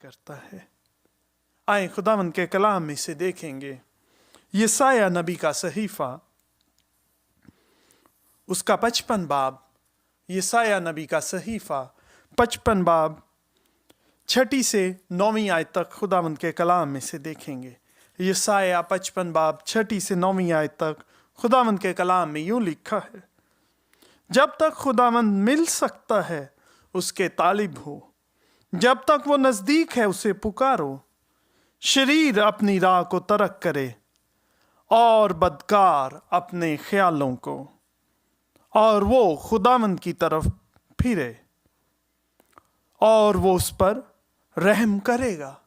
करता है। आए खुदावंद के कलाम में से देखेंगे यशायाह नबी का सहीफा, उसका 55 बाब, यशायाह नबी का सहीफा 55 बाब 6 से 9 आयत तक खुदावंद के कलाम में से देखेंगे। यशायाह 55 बाब 6 से 9 आयत तक खुदावंद के कलाम में यूं लिखा है, जब तक खुदावंद मिल सकता है उसके तालिब हो, जब तक वो नजदीक है उसे पुकारो। शरीर अपनी राह को तर्क करे और बदकार अपने ख्यालों को, और वो खुदावंद की तरफ फिरे और वो उस पर रहम करेगा,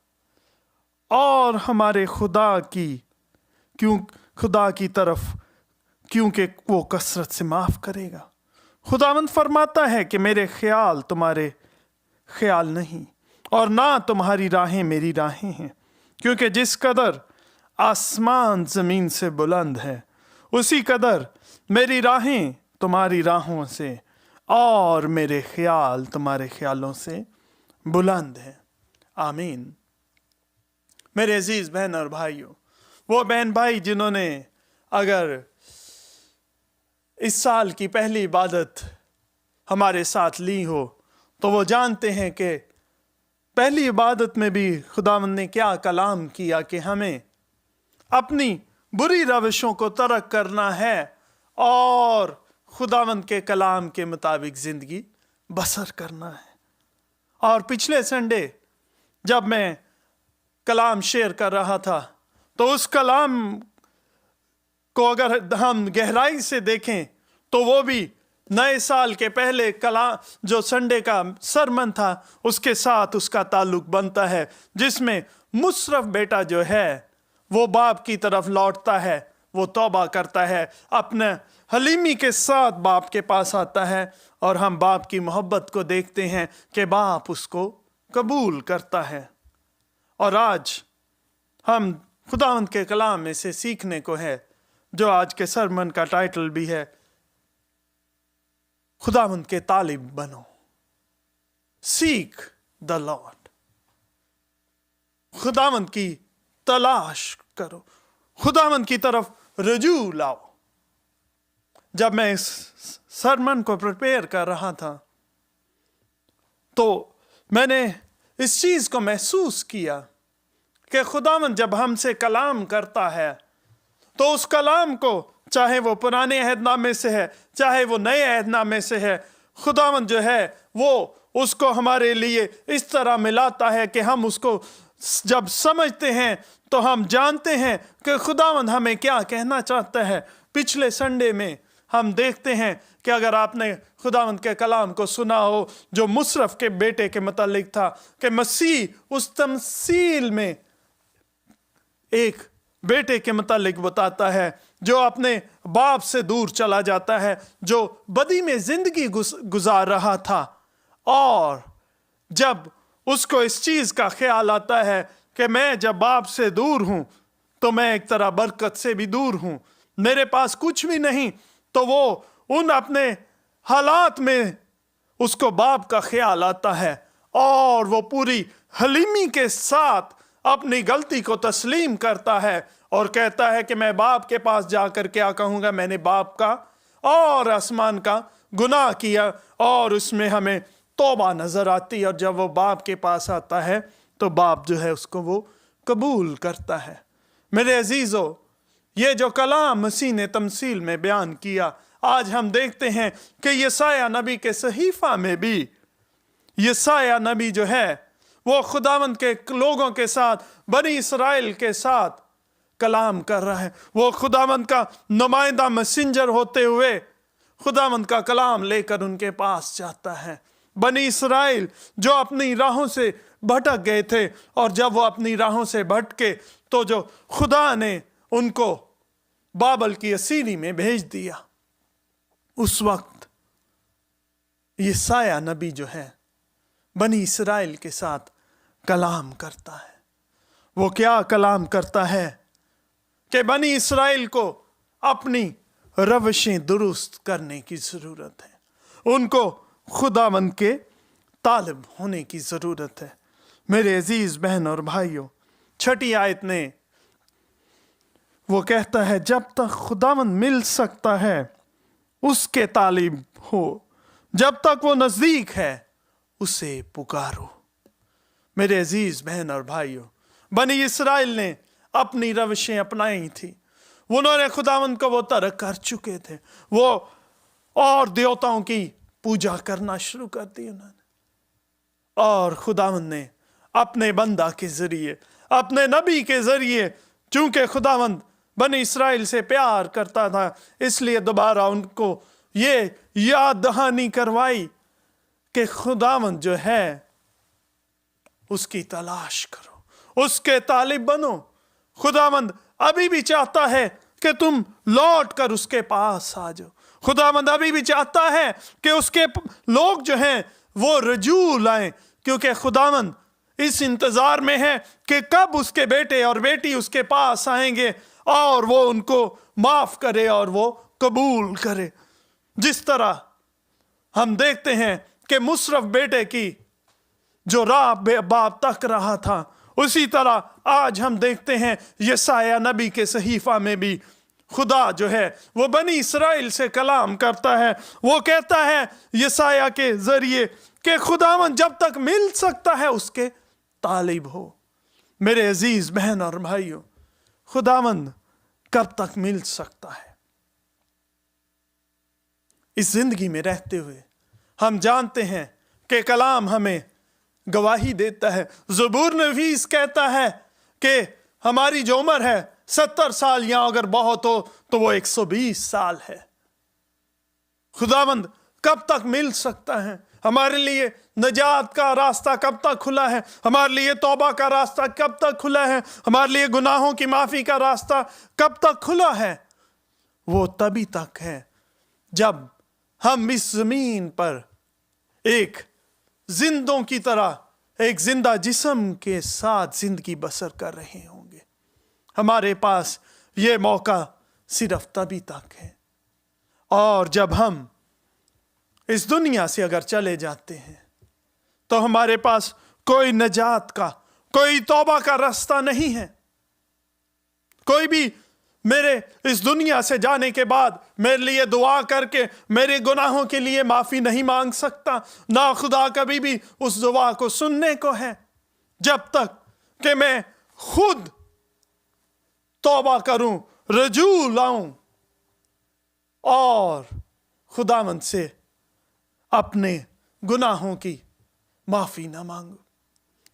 और हमारे खुदा की तरफ क्योंकि वो कसरत से माफ करेगा। खुदावंद फरमाता है कि मेरे ख्याल तुम्हारे ख्याल नहीं और ना तुम्हारी राहें मेरी राहें हैं, क्योंकि जिस कदर आसमान जमीन से बुलंद है उसी कदर मेरी राहें तुम्हारी राहों से और मेरे ख्याल तुम्हारे ख्यालों से बुलंद हैं। आमीन। मेरे अजीज बहन और भाइयों, वो बहन भाई जिन्होंने अगर इस साल की पहली इबादत हमारे साथ ली हो तो वो जानते हैं कि पहली इबादत में भी खुदावंद ने क्या कलाम किया कि हमें अपनी बुरी रविशों को तर्क करना है और खुदावंद के कलाम के मुताबिक जिंदगी बसर करना है। और पिछले संडे जब मैं कलाम शेयर कर रहा था तो उस कलाम को अगर हम गहराई से देखें तो वो भी नए साल के पहले कलाम जो संडे का सरमन था उसके साथ उसका ताल्लुक बनता है, जिसमें मुशर्रफ बेटा जो है वो बाप की तरफ लौटता है, वो तौबा करता है, अपने हलीमी के साथ बाप के पास आता है और हम बाप की मोहब्बत को देखते हैं कि बाप उसको कबूल करता है। और आज हम खुदावंद के कलाम में से सीखने को है, जो आज के सरमन का टाइटल भी है, खुदावंद के तालिब बनो, सीक द लॉर्ड। खुदावंद की तलाश करो, खुदावंद की तरफ रजू लाओ। जब मैं इस सरमन को प्रिपेयर कर रहा था तो मैंने इस चीज को महसूस किया कि खुदावंद जब हमसे कलाम करता है तो उस कलाम को, चाहे वो पुराने अहदनामे से है चाहे वो नए अहदनामे से है, खुदावंद जो है वो उसको हमारे लिए इस तरह मिलाता है कि हम उसको जब समझते हैं तो हम जानते हैं कि खुदावंद हमें क्या कहना चाहता है। पिछले संडे में हम देखते हैं कि अगर आपने खुदावंद के कलाम को सुना हो जो मुशर्रफ के बेटे के मुतालिक था कि मसीह उस तमसील में एक बेटे के मुतालिक बताता है जो अपने बाप से दूर चला जाता है, जो बदी में जिंदगी गुजार रहा था, और जब उसको इस चीज का ख्याल आता है कि मैं जब बाप से दूर हूं तो मैं एक तरह बरकत से भी दूर हूं, मेरे पास कुछ भी नहीं, तो वो उन अपने हालात में उसको बाप का ख्याल आता है और वो पूरी हलीमी के साथ अपनी गलती को तस्लीम करता है और कहता है कि मैं बाप के पास जाकर क्या कहूंगा, मैंने बाप का और आसमान का गुनाह किया, और उसमें हमें तौबा नजर आती है। और जब वो बाप के पास आता है तो बाप जो है उसको वो कबूल करता है। मेरे अजीजों, ये जो कलाम मसीह ने तमसील में बयान किया, आज हम देखते हैं कि यशायाह नबी के सहीफा में भी यशायाह नबी जो है वो खुदावंद के लोगों के साथ, बनी इसराइल के साथ कलाम कर रहा है। वो खुदावंद का नुमाइंदा मैसेंजर होते हुए खुदावंद का कलाम लेकर उनके पास जाता है। बनी इसराइल जो अपनी राहों से भटक गए थे, और जब वो अपनी राहों से भटके तो जो खुदा ने उनको बाबल की असीरी में भेज दिया, उस वक्त यशायाह नबी जो है बनी इसराइल के साथ कलाम करता है। वो क्या कलाम करता है कि बनी इसराइल को अपनी रविशें दुरुस्त करने की जरूरत है, उनको खुदावंद के तालिब होने की जरूरत है। मेरे अजीज बहन और भाइयों, छठी आयत ने वो कहता है जब तक खुदावंद मिल सकता है उसके तालिब हो, जब तक वो नजदीक है उसे पुकारो। मेरे अजीज बहन और भाइयों, बनी इस्राइल ने अपनी रविशें अपनाई थी। उन्होंने खुदावंद को वो तर्क कर चुके थे, वो और देवताओं की पूजा करना शुरू कर दी उन्होंने। और खुदावंद ने अपने बंदा के जरिए, अपने नबी के जरिए, चूंकि खुदावंद बनी इस्राइल से प्यार करता था, इसलिए दोबारा उनको ये याद दहानी करवाई कि खुदावंद जो है उसकी तलाश करो, उसके तालिब बनो। खुदावंद अभी भी चाहता है कि तुम लौट कर उसके पास आ जाओ। खुदावंद अभी भी चाहता है कि उसके लोग जो हैं वो रजू लाएं, क्योंकि खुदावंद इस इंतजार में है कि कब उसके बेटे और बेटी उसके पास आएंगे और वो उनको माफ करे और वो कबूल करे। जिस तरह हम देखते हैं कि मुशर्रफ बेटे की जो राह बाप तक रहा था, उसी तरह आज हम देखते हैं यशायाह नबी के सहीफा में भी खुदा जो है वो बनी इस्राइल से कलाम करता है। वो कहता है यशायाह के जरिए कि खुदावंद जब तक मिल सकता है उसके तालिब हो। मेरे अजीज बहन और भाइयों, खुदावंद कब तक मिल सकता है? इस जिंदगी में रहते हुए हम जानते हैं कि कलाम हमें गवाही देता है। ज़बूर नवीस कहता है कि हमारी जो उम्र है 70 साल या अगर बहुत हो तो वो 120 साल है। खुदावंद कब तक मिल सकता है? हमारे लिए नजात का रास्ता कब तक खुला है? हमारे लिए तौबा का रास्ता कब तक खुला है? हमारे लिए गुनाहों की माफी का रास्ता कब तक खुला है? वो तभी तक है जब हम इस जमीन पर एक जिंदों की तरह, एक जिंदा जिस्म के साथ जिंदगी बसर कर रहे होंगे। हमारे पास ये मौका सिर्फ तभी तक है। और जब हम इस दुनिया से अगर चले जाते हैं तो हमारे पास कोई नजात का, कोई तौबा का रास्ता नहीं है। कोई भी मेरे इस दुनिया से जाने के बाद मेरे लिए दुआ करके मेरे गुनाहों के लिए माफी नहीं मांग सकता। ना खुदा कभी भी उस दुआ को सुनने को है, जब तक कि मैं खुद तौबा करूं, रजू लाऊं और खुदावंद से अपने गुनाहों की माफी ना मांगू।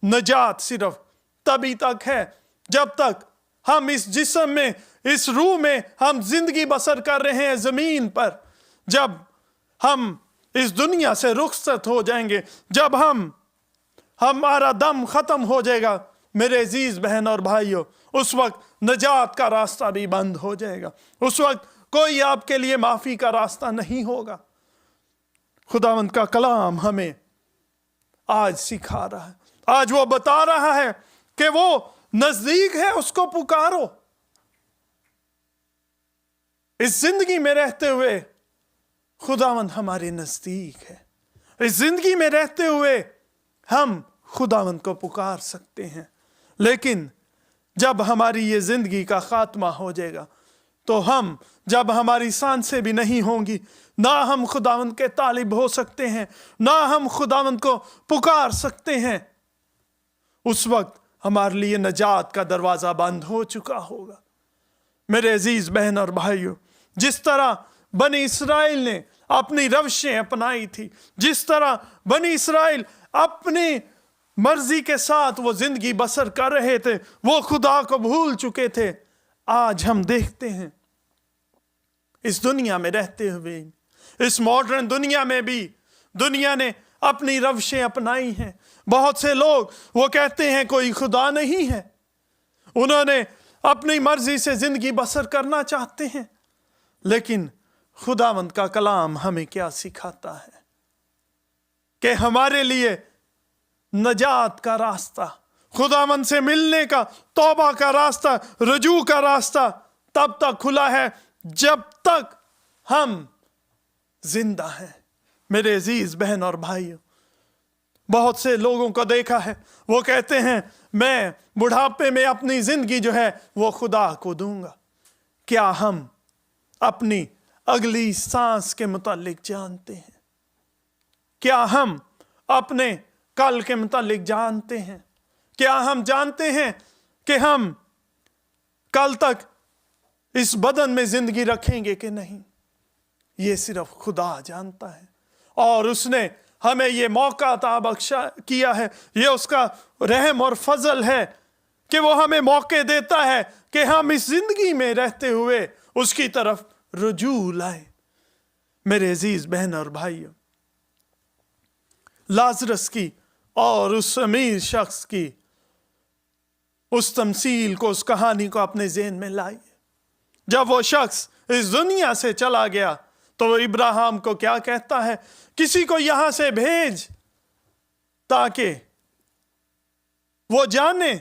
नजात सिर्फ तभी तक है जब तक हम इस जिस्म में, इस रूह में हम जिंदगी बसर कर रहे हैं जमीन पर। जब हम इस दुनिया से रुखसत हो जाएंगे, जब हमारा दम खत्म हो जाएगा, मेरे अजीज बहन और भाइयों, उस वक्त नजात का रास्ता भी बंद हो जाएगा। उस वक्त कोई आपके लिए माफी का रास्ता नहीं होगा। खुदावंद का कलाम हमें आज सिखा रहा है, आज वो बता रहा है कि वो नजदीक है, उसको पुकारो। इस जिंदगी में रहते हुए खुदावंद हमारे नजदीक है। इस जिंदगी में रहते हुए हम खुदावंद को पुकार सकते हैं, लेकिन जब हमारी ये जिंदगी का खात्मा हो जाएगा तो हम, जब हमारी सांसें भी नहीं होंगी, ना हम खुदावंद के तालिब हो सकते हैं, ना हम खुदावंद को पुकार सकते हैं। उस वक्त हमारे लिए नजात का दरवाजा बंद हो चुका होगा। मेरे अजीज बहन और भाइयों, जिस तरह बनी इस्राइल ने अपनी रविशें अपनाई थी, जिस तरह बनी इस्राइल अपनी मर्जी के साथ वो जिंदगी बसर कर रहे थे, वो खुदा को भूल चुके थे, आज हम देखते हैं इस दुनिया में रहते हुए, इस मॉडर्न दुनिया में भी दुनिया ने अपनी रविशें अपनाई हैं। बहुत से लोग वो कहते हैं कोई खुदा नहीं है, उन्होंने अपनी मर्जी से जिंदगी बसर करना चाहते हैं। लेकिन खुदावंद का कलाम हमें क्या सिखाता है कि हमारे लिए नजात का रास्ता, खुदावंद से मिलने का, तौबा का रास्ता, रजू का रास्ता तब तक खुला है जब तक हम जिंदा हैं। मेरे अजीज बहन और भाइयों, بہت سے لوگوں کو دیکھا ہے، وہ کہتے ہیں میں بڑھاپے میں اپنی زندگی جو ہے وہ خدا کو دوں گا۔ کیا ہم اپنی اگلی سانس کے متعلق جانتے ہیں؟ کیا ہم اپنے کل کے متعلق جانتے ہیں؟ کیا ہم جانتے ہیں کہ ہم کل تک اس بدن میں زندگی رکھیں گے کہ نہیں؟ یہ صرف خدا جانتا ہے، اور اس نے ہمیں یہ موقع عطا بخشا کیا ہے۔ یہ اس کا رحم اور فضل ہے کہ وہ ہمیں موقع دیتا ہے کہ ہم اس زندگی میں رہتے ہوئے اس کی طرف رجوع لائیں۔ میرے عزیز بہن اور بھائیوں، لازرس کی اور اس امیر شخص کی اس تمثیل کو، اس کہانی کو اپنے ذہن میں لائیے۔ جب وہ شخص اس دنیا سے چلا گیا تو وہ ابراہیم کو کیا کہتا ہے؟ کسی کو یہاں سے بھیج تاکہ وہ جانے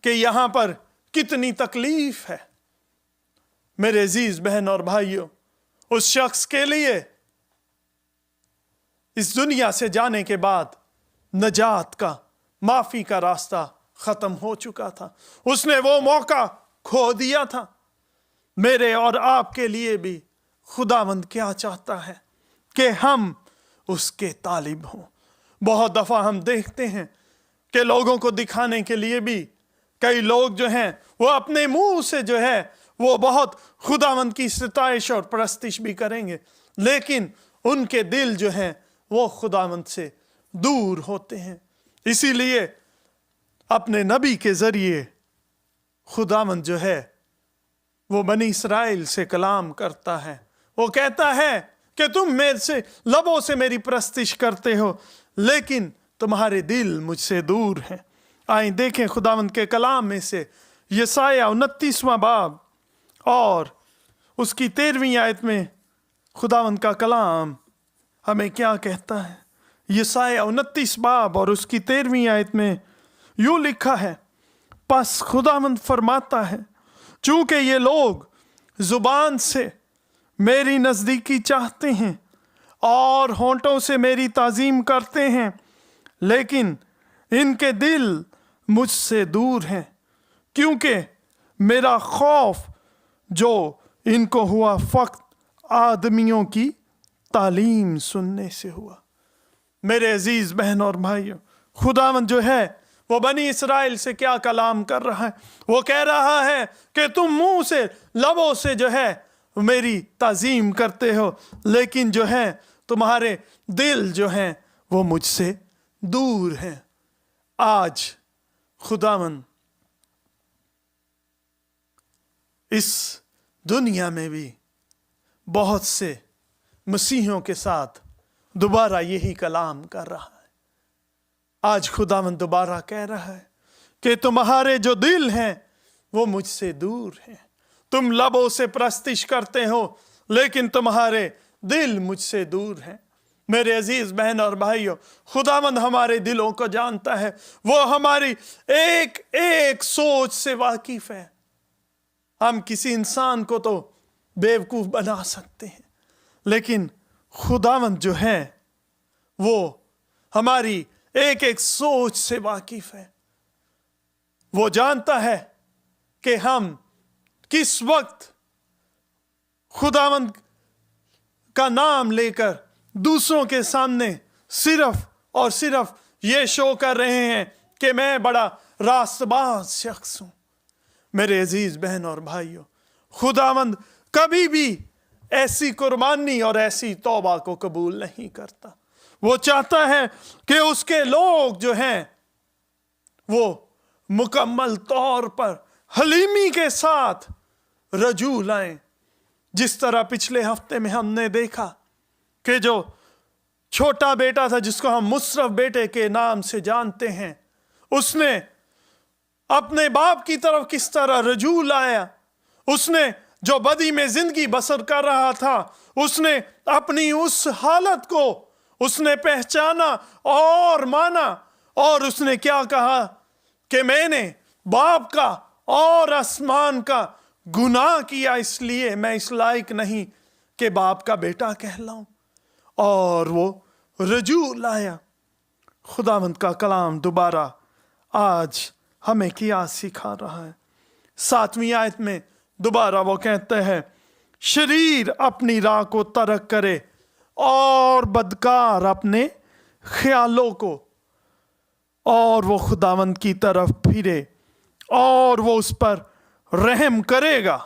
کہ یہاں پر کتنی تکلیف ہے۔ میرے عزیز بہن اور بھائیوں، اس شخص کے لیے اس دنیا سے جانے کے بعد نجات کا، معافی کا راستہ ختم ہو چکا تھا۔ اس نے وہ موقع کھو دیا تھا۔ میرے اور آپ کے لیے بھی خداوند کیا چاہتا ہے کہ ہم اس کے طالب ہوں۔ بہت دفعہ ہم دیکھتے ہیں کہ لوگوں کو دکھانے کے لیے بھی کئی لوگ جو ہیں وہ اپنے منہ سے جو ہے وہ بہت خداوند کی ستائش اور پرستش بھی کریں گے، لیکن ان کے دل جو ہیں وہ خداوند سے دور ہوتے ہیں۔ اسی لیے اپنے نبی کے ذریعے خداوند جو ہے وہ بنی اسرائیل سے کلام کرتا ہے۔ وہ کہتا ہے کہ تم میرے سے لبوں سے میری پرستش کرتے ہو، لیکن تمہارے دل مجھ سے دور ہیں۔ آئیں دیکھیں خداوند کے کلام میں سے یسایہ 29واں باب اور اس کی 13ویں آیت میں خداوند کا کلام ہمیں کیا کہتا ہے؟ یسایہ 29 باب اور اس کی 13ویں آیت میں یوں لکھا ہے، پس خداوند فرماتا ہے، چونکہ یہ لوگ زبان سے میری نزدیکی چاہتے ہیں اور ہونٹوں سے میری تعظیم کرتے ہیں، لیکن ان کے دل مجھ سے دور ہیں، کیونکہ میرا خوف جو ان کو ہوا فقط آدمیوں کی تعلیم سننے سے ہوا۔ میرے عزیز بہن اور بھائیوں، خداوند جو ہے وہ بنی اسرائیل سے کیا کلام کر رہا ہے؟ وہ کہہ رہا ہے کہ تم منہ سے، لبوں سے جو ہے میری تعظیم کرتے ہو، لیکن جو ہے تمہارے دل جو ہیں وہ مجھ سے دور ہیں۔ آج خداوند اس دنیا میں بھی بہت سے مسیحیوں کے ساتھ دوبارہ یہی کلام کر رہا ہے۔ آج خداوند دوبارہ کہہ رہا ہے کہ تمہارے جو دل ہیں وہ مجھ سے دور ہیں۔ تم لبوں سے پرستش کرتے ہو، لیکن تمہارے دل مجھ سے دور ہیں۔ میرے عزیز بہن اور بھائیوں، خداوند ہمارے دلوں کو جانتا ہے۔ وہ ہماری ایک ایک سوچ سے واقف ہے۔ ہم کسی انسان کو تو بیوقوف بنا سکتے ہیں، لیکن خداوند جو ہے وہ ہماری ایک ایک سوچ سے واقف ہے۔ وہ جانتا ہے کہ ہم کس وقت خداوند کا نام لے کر دوسروں کے سامنے صرف اور صرف یہ شو کر رہے ہیں کہ میں بڑا راست باز شخص ہوں۔ میرے عزیز بہن اور بھائیوں، خداوند کبھی بھی ایسی قربانی اور ایسی توبہ کو قبول نہیں کرتا۔ وہ چاہتا ہے کہ اس کے لوگ جو ہیں وہ مکمل طور پر حلیمی کے ساتھ رجوع لائیں۔ جس طرح پچھلے ہفتے میں ہم نے دیکھا کہ جو چھوٹا بیٹا تھا جس کو ہم مصرف بیٹے کے نام سے جانتے ہیں، اس نے اپنے باپ کی طرف کس طرح رجوع لایا۔ اس نے جو بدی میں زندگی بسر کر رہا تھا، اس نے اپنی اس حالت کو اس نے پہچانا اور مانا، اور اس نے کیا کہا کہ میں نے باپ کا اور آسمان کا گناہ کیا، اس لیے میں اس لائق نہیں کہ باپ کا بیٹا کہلاؤں، اور وہ رجوع لایا۔ खुदावंद का कलाम दोबारा आज हमें क्या सिखा रहा है। 7वीं आयत में दोबारा वो कहते हैं, शरीर अपनी राह को तर्क करे और बदकार अपने ख्यालों को, और वो खुदावंद की तरफ फिरे और वो उस पर रहम करेगा,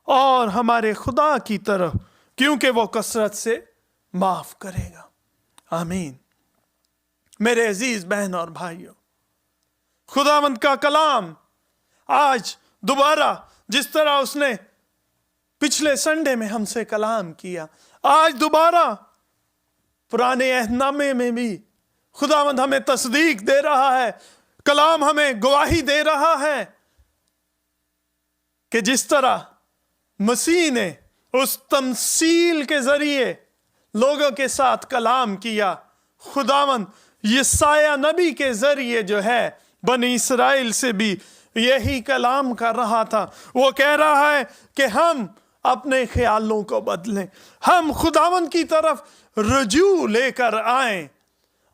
और हमारे खुदा की तरफ, क्योंकि वो कसरत से माफ करेगा। आमीन। मेरे अजीज बहन और भाइयों, खुदावंद का कलाम आज दोबारा जिस तरह उसने पिछले संडे में हमसे कलाम किया, आज दोबारा पुराने अहदनामे में भी खुदावंद हमें तस्दीक दे रहा है, कलाम हमें गवाही दे रहा है कि जिस तरह मसीह ने उस तमसील के जरिए लोगों के साथ कलाम किया, खुदावंद यसाया नबी के जरिए जो है बनी इसराइल से भी यही कलाम कर रहा था। वो कह रहा है कि हम अपने ख्यालों को बदलें, हम खुदावंद की तरफ रजू लेकर आएं,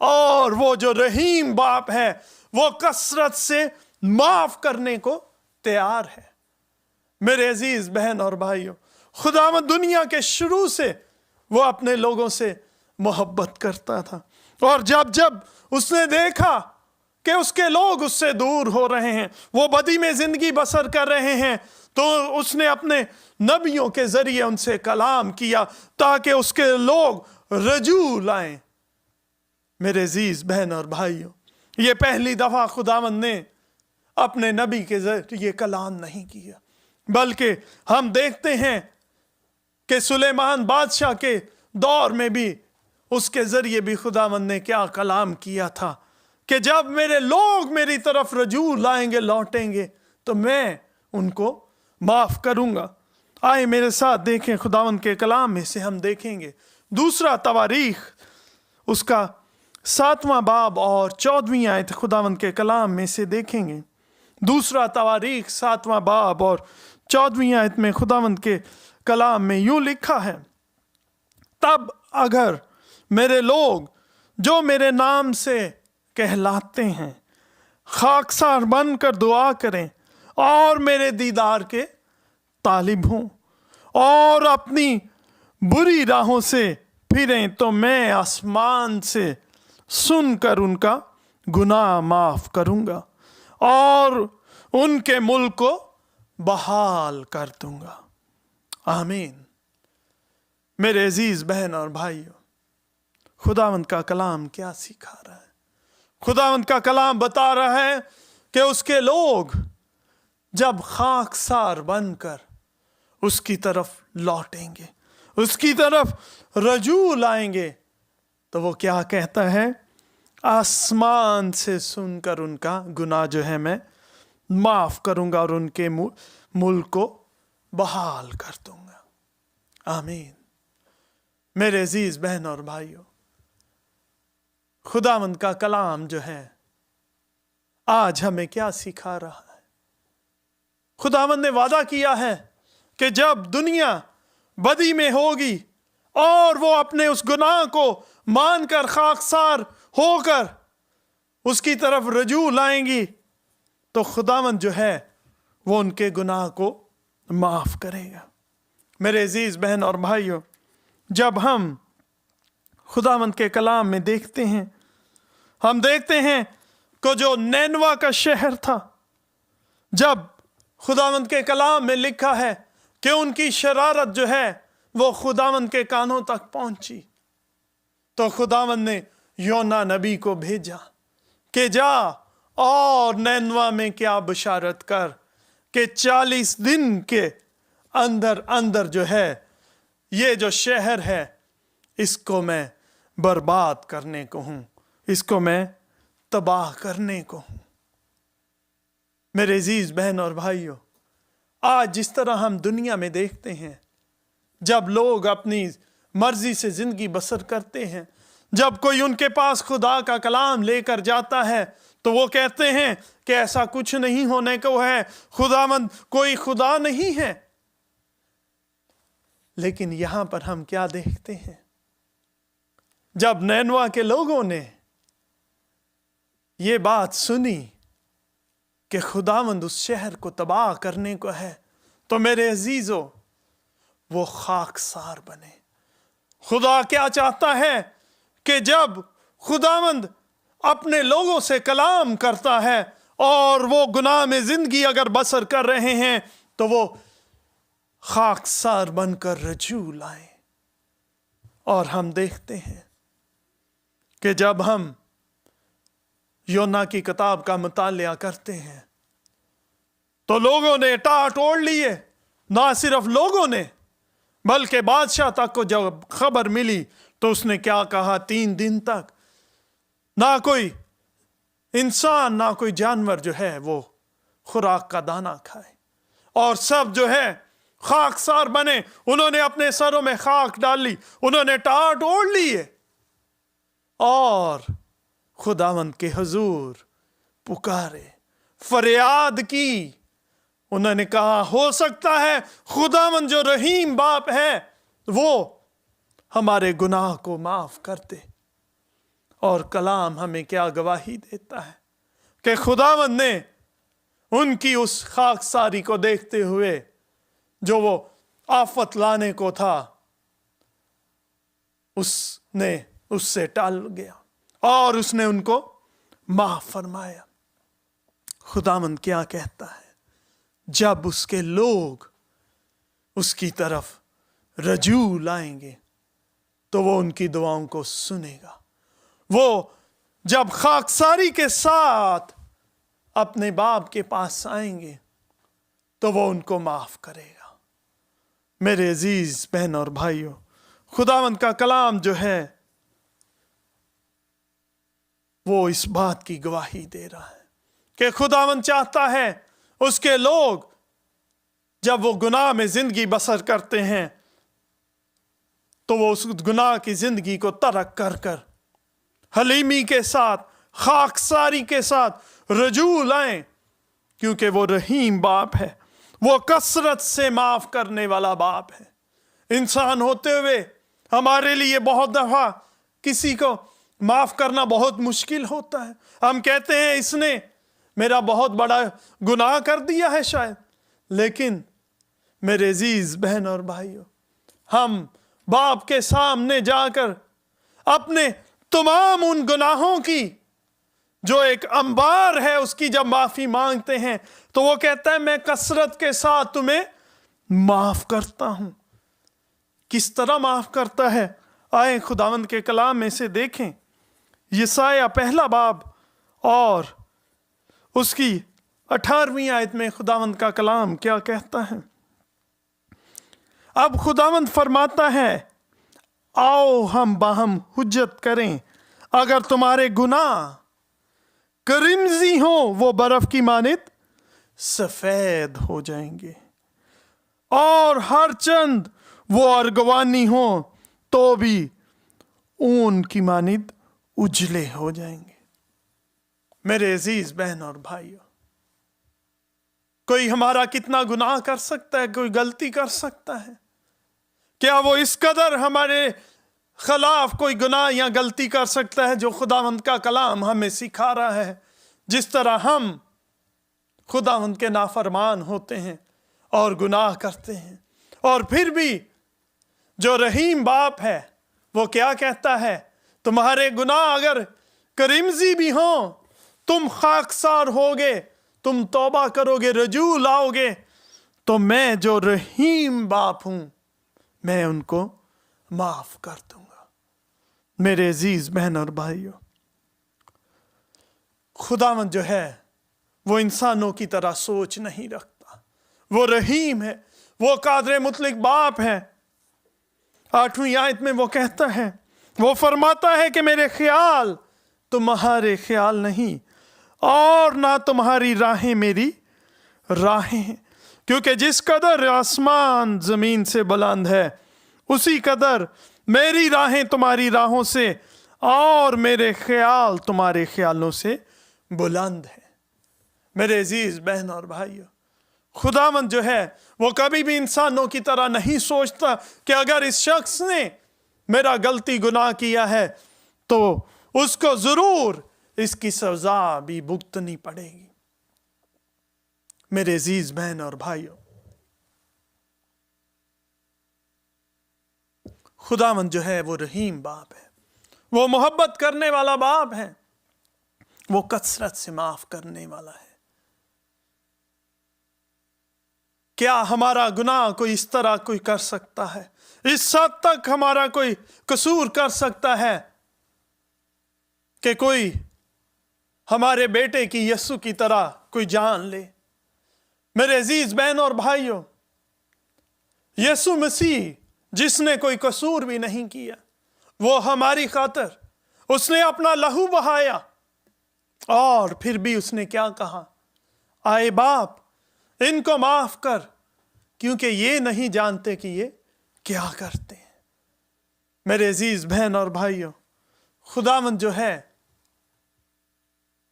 और वो जो रहीम बाप है वो कसरत से माफ करने को तैयार है। मेरे अजीज बहन और भाइयों, खुदावंद दुनिया के शुरू से वो अपने लोगों से मोहब्बत करता था, और जब जब उसने देखा कि उसके लोग उससे दूर हो रहे हैं, वो बदी में जिंदगी बसर कर रहे हैं, तो उसने अपने नबियों के जरिए उनसे कलाम किया ताकि उसके लोग रजू लाएं। मेरे अजीज बहन और भाइयों, ये पहली दफा खुदावंद ने अपने नबी के जरिए कलाम नहीं किया, बल्कि हम देखते हैं कि सुलेमान बादशाह के दौर में भी उसके जरिए भी खुदावंद ने क्या कलाम किया था कि जब मेरे लोग मेरी तरफ रजू लाएंगे, लौटेंगे, तो मैं उनको माफ करूंगा। आए मेरे साथ देखें, खुदावंद के कलाम में से हम देखेंगे दूसरा तवारीख उसका 7वां बाब और 14वीं आयत खुदावंद के कलाम में से देखेंगे। दूसरा तवारीख 7वां बाब और 14वीं आयत में खुदावंद के कलाम में यूं लिखा है, तब अगर मेरे लोग जो मेरे नाम से कहलाते हैं खाकसार बनकर दुआ करें और मेरे दीदार के तालिब हों और अपनी बुरी राहों से फिरें, तो मैं आसमान से सुनकर उनका गुनाह माफ करूंगा और उनके मुल्क को बहाल कर दूंगा। आमीन। मेरे अजीज बहन और भाइयों, खुदावंद का कलाम क्या सिखा रहा है? खुदावंद का कलाम बता रहा है कि उसके लोग जब खाकसार बनकर उसकी तरफ लौटेंगे, उसकी तरफ रजू लाएंगे, तो वो क्या कहता है? आसमान से सुनकर उनका गुनाह जो है मैं माफ करूंगा और उनके मुल्क को बहाल कर दूंगा। आमीन। मेरे अजीज बहन और भाइयों, खुदावंद का कलाम जो है आज हमें क्या सिखा रहा है? खुदावंद ने वादा किया है कि जब दुनिया बदी में होगी और वो अपने उस गुनाह को मानकर खाकसार होकर उसकी तरफ रजू लाएंगी, तो खुदावंद जो है वो उनके गुनाह को माफ करेगा। मेरे अजीज बहन और भाइयों, जब हम खुदावंद के कलाम में देखते हैं, हम देखते हैं कि जो नैनवा का शहर था, जब खुदावंद के कलाम में लिखा है कि उनकी शरारत जो है वो खुदावंद के कानों तक पहुंची, तो खुदावंद ने योना नबी को भेजा कि जा और नैनवा में क्या बशारत कर कि 40 दिन के अंदर अंदर जो है ये जो शहर है इसको मैं बर्बाद करने को हूं, इसको मैं तबाह करने को हूं। मेरे अजीज बहन और भाइयों, आज जिस तरह हम दुनिया में देखते हैं, जब लोग अपनी मर्जी से जिंदगी बसर करते हैं, जब कोई उनके पास खुदा का कलाम लेकर जाता है तो वो कहते हैं कि ऐसा कुछ नहीं होने को है, खुदावंद कोई खुदा नहीं है। लेकिन यहां पर हम क्या देखते हैं? जब नैनवा के लोगों ने یہ بات سنی کہ خداوند اس شہر کو تباہ کرنے کو ہے تو میرے عزیزو وہ خاکسار بنے۔ خدا کیا چاہتا ہے کہ جب خداوند اپنے لوگوں سے کلام کرتا ہے اور وہ گناہ میں زندگی اگر بسر کر رہے ہیں تو وہ خاکسار بن کر رجوع لائیں۔ اور ہم دیکھتے ہیں کہ جب ہم یونا کی کتاب کا مطالعہ کرتے ہیں تو لوگوں نے ٹاٹ اوڑھ لیے، نہ صرف لوگوں نے بلکہ بادشاہ تک کو جب خبر ملی تو اس نے کیا کہا، 3 دن تک نہ کوئی انسان نہ کوئی جانور جو ہے وہ خوراک کا دانہ کھائے، اور سب جو ہے خاکسار بنے۔ انہوں نے اپنے سروں میں خاک ڈال لی، انہوں نے ٹاٹ اوڑھ لیے اور خداوند کے حضور پکارے، فریاد کی۔ انہوں نے کہا ہو سکتا ہے خداوند جو رحیم باپ ہے وہ ہمارے گناہ کو معاف کر دے۔ اور کلام ہمیں کیا گواہی دیتا ہے کہ خداوند نے ان کی اس خاکساری کو دیکھتے ہوئے جو وہ آفت لانے کو تھا اس نے اس سے ٹال گیا اور اس نے ان کو معاف فرمایا۔ خداوند کیا کہتا ہے، جب اس کے لوگ اس کی طرف رجوع لائیں گے تو وہ ان کی دعاؤں کو سنے گا۔ وہ جب خاکساری کے ساتھ اپنے باپ کے پاس آئیں گے تو وہ ان کو معاف کرے گا۔ میرے عزیز بہن اور بھائیوں، خداوند کا کلام جو ہے وہ اس بات کی گواہی دے رہا ہے کہ خداوند چاہتا ہے اس کے لوگ جب وہ گناہ میں زندگی بسر کرتے ہیں تو وہ اس گناہ کی زندگی کو ترک کر کر حلیمی کے ساتھ، خاکساری کے ساتھ رجوع لائیں، کیونکہ وہ رحیم باپ ہے، وہ کثرت سے معاف کرنے والا باپ ہے۔ انسان ہوتے ہوئے ہمارے لیے بہت دفعہ کسی کو معاف کرنا بہت مشکل ہوتا ہے۔ ہم کہتے ہیں اس نے میرا بہت بڑا گناہ کر دیا ہے شاید، لیکن میرے عزیز بہن اور بھائیوں، ہم باپ کے سامنے جا کر اپنے تمام ان گناہوں کی جو ایک انبار ہے اس کی جب معافی مانگتے ہیں تو وہ کہتا ہے میں کثرت کے ساتھ تمہیں معاف کرتا ہوں۔ کس طرح معاف کرتا ہے؟ آئیں خداوند کے کلام میں سے دیکھیں۔ یسایہ 1 باب اور اس کی 18ویں آیت میں خداوند کا کلام کیا کہتا ہے؟ اب خداوند فرماتا ہے آؤ ہم باہم حجت کریں، اگر تمہارے گناہ کرمزی ہوں وہ برف کی مانند سفید ہو جائیں گے، اور ہر چند وہ ارغوانی ہوں تو بھی اون کی مانند اجلے ہو جائیں گے۔ میرے عزیز بہن اور بھائیوں، کوئی ہمارا کتنا گناہ کر سکتا ہے، کوئی غلطی کر سکتا ہے؟ کیا وہ اس قدر ہمارے خلاف کوئی گناہ یا غلطی کر سکتا ہے جو خداوند کا کلام ہمیں سکھا رہا ہے؟ جس طرح ہم خداوند کے نافرمان ہوتے ہیں اور گناہ کرتے ہیں، اور پھر بھی جو رحیم باپ ہے وہ کیا کہتا ہے؟ تمہارے گناہ اگر کرمزی بھی ہوں، تم خاکسار ہوگے، تم توبہ کرو گے، رجوع لاؤ گے، تو میں جو رحیم باپ ہوں میں ان کو معاف کر دوں گا۔ میرے عزیز بہن اور بھائیوں، خداوند جو ہے وہ انسانوں کی طرح سوچ نہیں رکھتا، وہ رحیم ہے، وہ قادر مطلق باپ ہے۔ 8ویں آیت میں وہ کہتا ہے، وہ فرماتا ہے کہ میرے خیال تمہارے خیال نہیں اور نہ تمہاری راہیں میری راہیں ہیں، کیونکہ جس قدر آسمان زمین سے بلند ہے اسی قدر میری راہیں تمہاری راہوں سے اور میرے خیال تمہارے خیالوں سے بلند ہے۔ میرے عزیز بہن اور بھائیوں، خداوند جو ہے وہ کبھی بھی انسانوں کی طرح نہیں سوچتا کہ اگر اس شخص نے میرا غلطی گناہ کیا ہے تو اس کو ضرور इसकी सजा भी भुगतनी पड़ेगी। मेरे अजीज बहन और भाइयों, खुदावंद जो है वो रहीम बाप है, वो मोहब्बत करने वाला बाप है, वो कसरत से माफ करने वाला है। क्या हमारा गुनाह कोई इस तरह कोई कर सकता है? इस हद तक हमारा कोई कसूर कर सकता है कि कोई हमारे बेटे की यीशु की तरह कोई जान ले? मेरे अजीज बहन और भाइयों, यीशु मसीह जिसने कोई कसूर भी नहीं किया, वो हमारी खातिर उसने अपना लहू बहाया, और फिर भी उसने क्या कहा? आए बाप, इनको माफ कर, क्योंकि ये नहीं जानते कि ये क्या करते हैं। मेरे अजीज बहन और भाइयों, खुदावंद जो है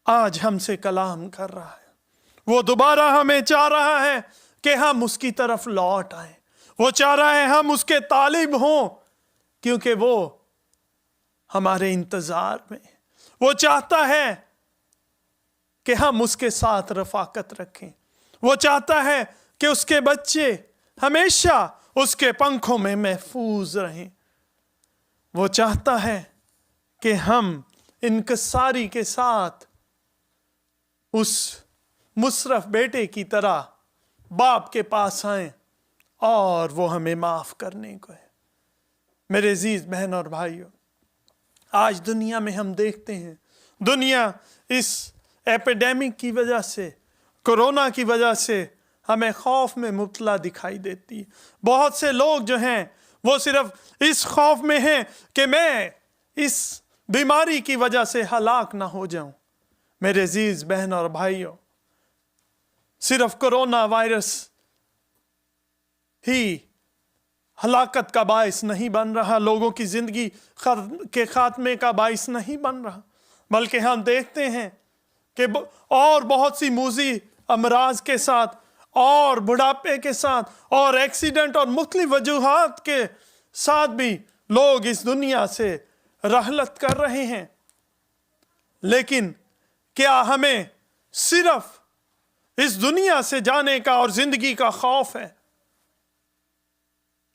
आज हमसे कलाम कर रहा है। वो दोबारा हमें चाह रहा है कि हम उसकी तरफ लौट आए। वो चाह रहा है हम उसके तालिब हों, क्योंकि वो हमारे इंतजार में। वो चाहता है कि हम उसके साथ रफाकत रखें। वो चाहता है कि उसके बच्चे हमेशा उसके पंखों में महफूज रहें। वो चाहता है कि हम इनकसारी के साथ उस मुशर्रफ बेटे की तरह बाप के पास आएं और वो हमें माफ करने को है। मेरे अजीज बहन और भाइयों, आज दुनिया में हम देखते हैं, दुनिया इस एपिडेमिक की वजह से, कोरोना की वजह से हमें खौफ में मुब्तला दिखाई देती है। बहुत से लोग जो हैं वो सिर्फ इस खौफ में हैं कि मैं इस बीमारी की वजह से हलाक ना हो जाऊं। मेरे अजीज बहन और भाइयों, सिर्फ कोरोना वायरस ही हलाकत का बाइस नहीं बन रहा, लोगों की जिंदगी के खात्मे का बाइस नहीं बन रहा, बल्कि हम देखते हैं कि और बहुत सी मूजी अमराज के साथ और बुढ़ापे के साथ और एक्सीडेंट और मुख्तलिफ वजूहात के साथ भी लोग इस दुनिया से रहलत कर रहे हैं। लेकिन क्या हमें सिर्फ इस दुनिया से जाने का और जिंदगी का खौफ है?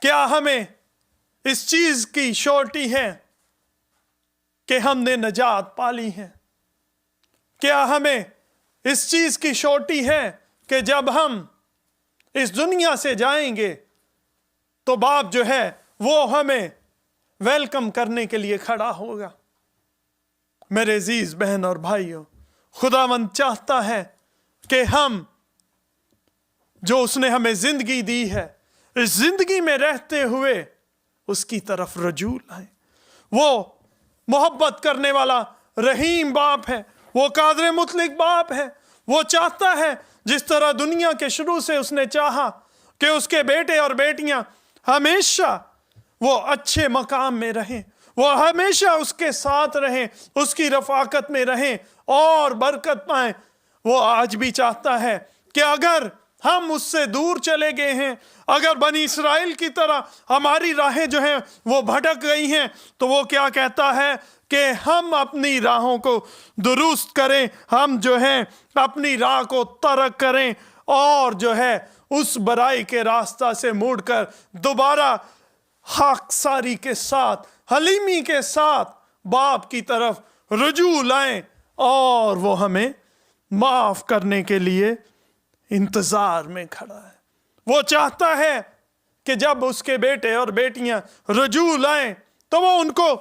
क्या हमें इस चीज की श्योरिटी है कि हमने नजात पाली है? क्या हमें इस चीज की श्योरिटी है कि जब हम इस दुनिया से जाएंगे तो बाप जो है वो हमें वेलकम करने के लिए खड़ा होगा? मेरे अजीज बहन और भाइयों, खुदावंद चाहता है कि हम जो उसने हमें जिंदगी दी है, इस जिंदगी में रहते हुए उसकी तरफ रजू लाए। वो मोहब्बत करने वाला रहीम बाप है, वो कादर मुतलक बाप है। वो चाहता है जिस तरह दुनिया के शुरू से उसने चाहा कि उसके बेटे और बेटियां हमेशा वो अच्छे मकाम में रहें, वो हमेशा उसके साथ रहें, उसकी रफाकत में रहें और बरकत पाएं। वो आज भी चाहता है कि अगर हम उससे दूर चले गए हैं, अगर बनी इस्राइल की तरह हमारी राहें जो हैं वो भटक गई हैं, तो वो क्या कहता है कि हम अपनी राहों को दुरुस्त करें, हम जो हैं अपनी राह को तर्क करें और जो है उस बुराई के रास्ता से मुड़कर दोबारा खाकसारी के साथ, हलीमी के साथ बाप की तरफ रुजू लाएं और वो हमें माफ करने के लिए इंतजार में खड़ा है। वो चाहता है कि जब उसके बेटे और बेटियां रुजू लाएं तो वो उनको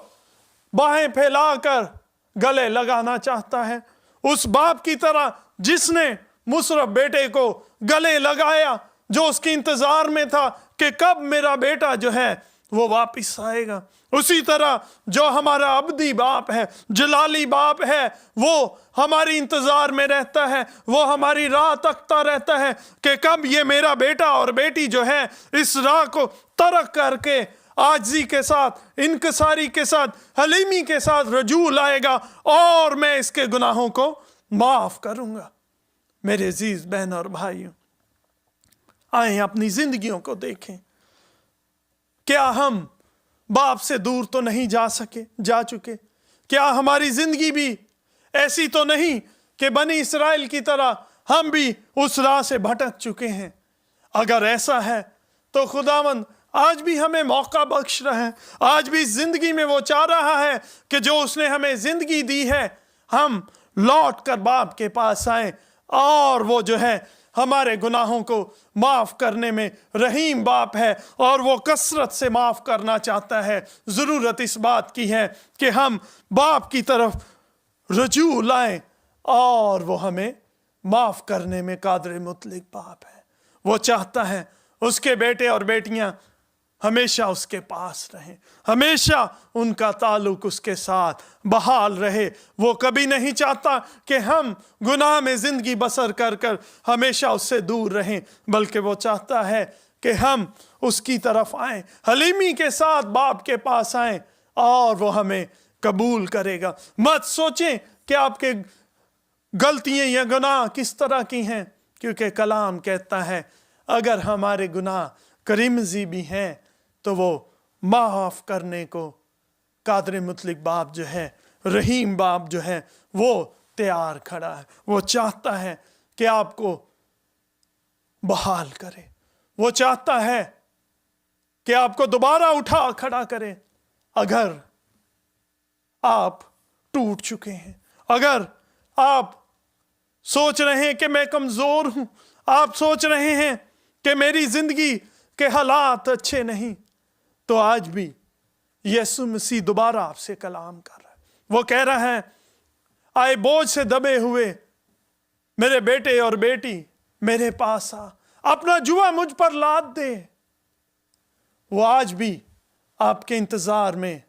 बाहें फैलाकर गले लगाना चाहता है, उस बाप की तरह जिसने मुशर्रफ बेटे को गले लगाया, जो उसके इंतजार में था कि कब मेरा बेटा जो है वो वापस आएगा। उसी तरह जो हमारा अब्दी बाप है, जलाली बाप है, वो हमारी इंतजार में रहता है, वो हमारी राह तकता रहता है कि कब ये मेरा बेटा और बेटी जो है इस राह को तर्क करके आजिज़ी के साथ, इनकसारी के साथ, हलीमी के साथ रजू लाएगा और मैं इसके गुनाहों को माफ करूंगा। मेरे अजीज बहन और भाइयों, आए अपनी जिंदगियों को देखें। क्या हम बाप से दूर तो नहीं जा चुके? क्या हमारी जिंदगी भी ऐसी तो नहीं कि बनी इस्राएल की तरह हम भी उस राह से भटक चुके हैं। अगर ऐसा है तो खुदावंद आज भी हमें मौका बख्श रहा है। आज भी जिंदगी में वो चाह रहा है कि जो उसने हमें जिंदगी दी है, हम लौट कर बाप के पास आए, और वो जो है हमारे गुनाहों को माफ करने में रहीम बाप है, और वो कसरत से माफ करना चाहता है। जरूरत इस बात की है कि हम बाप की तरफ रजू लाएं, और वो हमें माफ करने में कादिर मुतलक बाप है। वो चाहता है उसके बेटे और बेटियां हमेशा उसके पास रहें, हमेशा उनका ताल्लुक उसके साथ बहाल रहे। वो कभी नहीं चाहता कि हम गुनाह में जिंदगी बसर कर कर हमेशा उससे दूर रहें, बल्कि वो चाहता है कि हम उसकी तरफ आएं, हलीमी के साथ बाप के पास आएं, और वो हमें कबूल करेगा। मत सोचें कि आपके गलतियां या गुनाह किस तरह की हैं, क्योंकि कलाम कहता है अगर हमारे गुनाह करीमजी भी हैं तो वो माफ करने को कादिर मुतलक बाप जो है, रहीम बाप जो है, वो तैयार खड़ा है। वो चाहता है कि आपको बहाल करे, वो चाहता है कि आपको दोबारा उठा खड़ा करे। अगर आप टूट चुके हैं, अगर आप सोच रहे हैं कि मैं कमजोर हूं, आप सोच रहे हैं कि मेरी जिंदगी के हालात अच्छे नहीं, तो आज भी यीशु मसीह दोबारा आपसे कलाम कर रहा है। वो कह रहा है आए बोझ से दबे हुए मेरे बेटे और बेटी मेरे पास आ, अपना जुआ मुझ पर लाद दे। वो आज भी आपके इंतजार में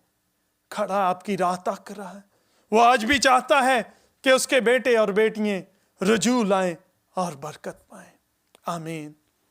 खड़ा आपकी राह तक रहा है। वो आज भी चाहता है कि उसके बेटे और बेटियां रजू लाएं और बरकत पाएं। आमीन।